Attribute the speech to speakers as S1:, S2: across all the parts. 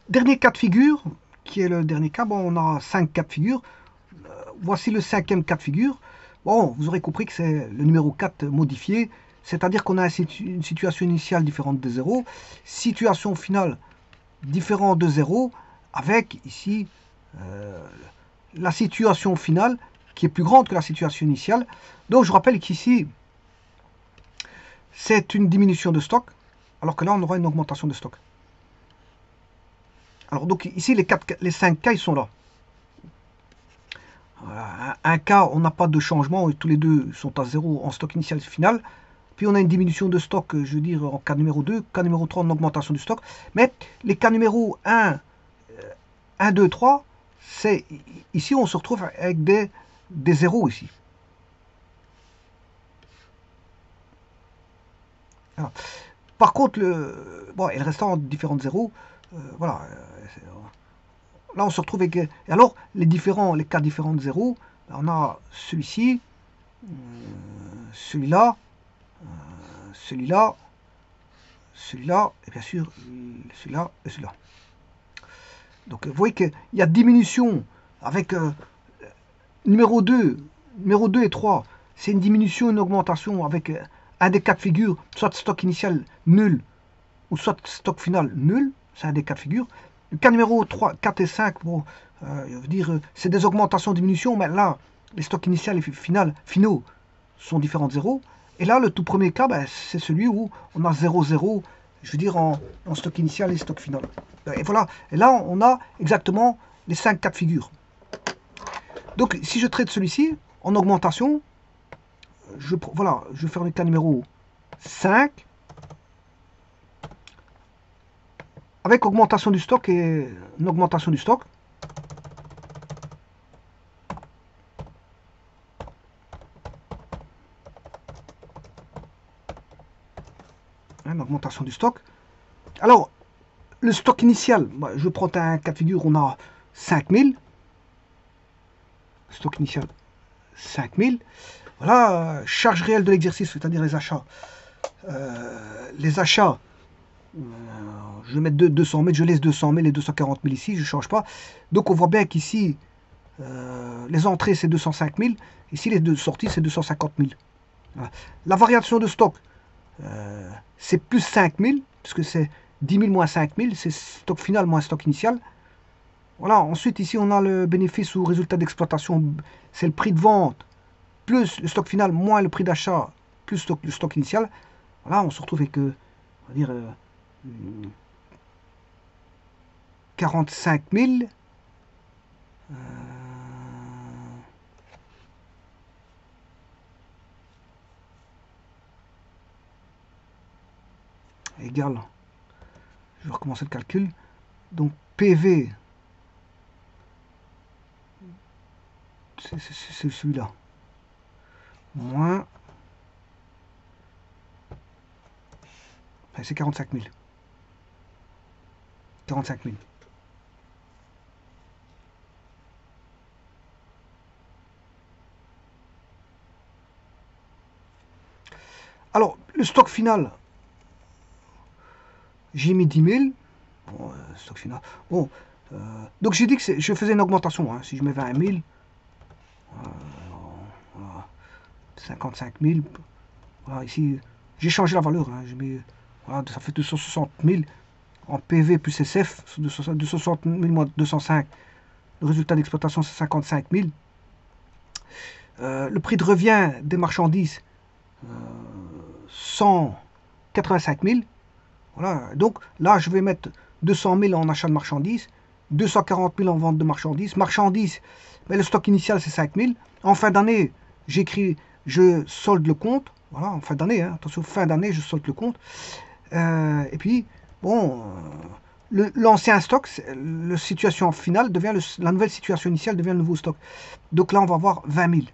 S1: Dernier cas de figure, qui est le dernier cas, bon, on a 5 cas de figure. Voici le cinquième cas de figure. Bon, vous aurez compris que c'est le numéro 4 modifié, c'est-à-dire qu'on a une situation initiale différente de 0, situation finale différente de 0, avec ici la situation finale qui est plus grande que la situation initiale. Donc je rappelle qu'ici, c'est une diminution de stock, alors que là, on aura une augmentation de stock. Alors donc ici, les 5 cas, ils sont là. Un cas, on n'a pas de changement, et tous les deux sont à 0 en stock initial et final. Puis on a une diminution de stock, je veux dire, en cas numéro 2, cas numéro 3, en augmentation du stock. Mais les cas numéro 1, 2, 3, c'est ici on se retrouve avec des zéros ici. Voilà. Par contre, bon, et le restant différents zéros, voilà. Là, on se retrouve avec. Et alors, les cas différents de zéros, on a celui-ci, celui-là, celui-là, celui-là, et bien sûr, celui-là et celui-là. Donc, vous voyez qu'il y a diminution avec numéro 2 et 3, c'est une diminution, une augmentation avec un des cas de figure, soit stock initial nul, ou soit stock final nul, c'est un des cas de figure. Le cas numéro 3, 4 et 5, bon, je veux dire, c'est des augmentations, diminutions, mais là, les stocks initiales et finaux sont différents de 0. Et là, le tout premier cas, ben, c'est celui où on a 0, 0, je veux dire, en stock initial et stock final. Et voilà, et là, on a exactement les 5 cas de figure. Donc, si je traite celui-ci en augmentation, voilà, je vais faire le cas numéro 5, avec augmentation du stock et une augmentation du stock. Une augmentation du stock. Alors, le stock initial, je prends un cas de figure, on a 5000. Stock initial, 5000. Voilà, charge réelle de l'exercice, c'est-à-dire les achats. Les achats, je vais mettre 200 000, je laisse 200 000 et 240 000 ici, je ne change pas. Donc on voit bien qu'ici, les entrées c'est 205 000, ici les deux sorties c'est 250 000. Voilà. La variation de stock, c'est plus 5 000, puisque c'est 10 000 moins 5 000, c'est stock final moins stock initial. Voilà, ensuite ici on a le bénéfice ou résultat d'exploitation, c'est le prix de vente, plus le stock final, moins le prix d'achat, plus le stock initial. Voilà, on se retrouve avec, on va dire, 45 000. Égal, je vais recommencer le calcul. Donc PV, c'est celui-là. Moins, enfin, c'est 45 000. 45 000. Alors, le stock final, j'ai mis 10 000. Bon, stock final. Bon, donc j'ai dit que je faisais une augmentation. Hein. Si je mets 20 000, 55 000. Voilà, ici, j'ai changé la valeur. Hein. Voilà, ça fait 260 000 en PV plus SF. 260 000 moins 205. Le résultat d'exploitation, c'est 55 000. Le prix de revient des marchandises, 185 000. Voilà. Donc là, je vais mettre 200 000 en achat de marchandises, 240 000 en vente de marchandises. Marchandises, ben, le stock initial, c'est 5 000. En fin d'année, j'écris, je solde le compte. Voilà, en fin d'année, hein, attention, fin d'année, je solde le compte. Et puis, bon, l'ancien stock, la situation finale devient, la nouvelle situation initiale devient le nouveau stock. Donc là, on va avoir 20 000.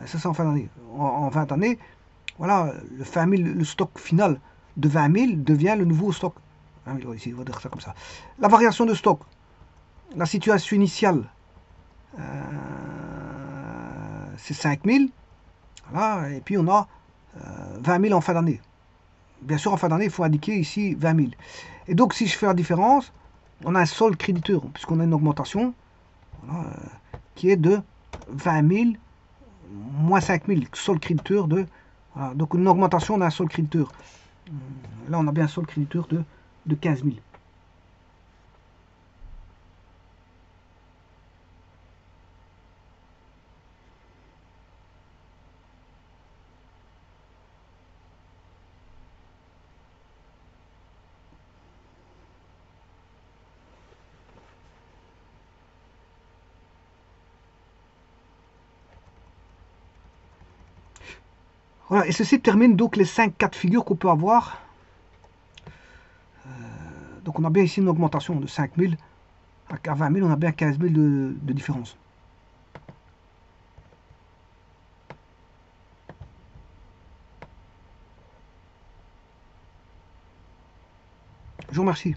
S1: Ça, c'est en fin d'année. En 20 années, voilà, le 20 000, le stock final de 20 000 devient le nouveau stock. 20 000, ici, on va dire ça comme ça. La variation de stock, la situation initiale, c'est 5 000. Voilà, et puis on a 20 000 en fin d'année. Bien sûr, en fin d'année, il faut indiquer ici 20 000. Et donc, si je fais la différence, on a un solde créditeur, puisqu'on a une augmentation voilà, qui est de 20 000 moins 5 000, solde créditeur de... Voilà, donc une augmentation, on a un solde créditeur. Là, on a bien un solde créditeur de 15 000. Voilà, et ceci termine donc les 5 cas de figure qu'on peut avoir. Donc on a bien ici une augmentation de 5 000. À 20 000, on a bien 15 000 de différence. Je vous remercie.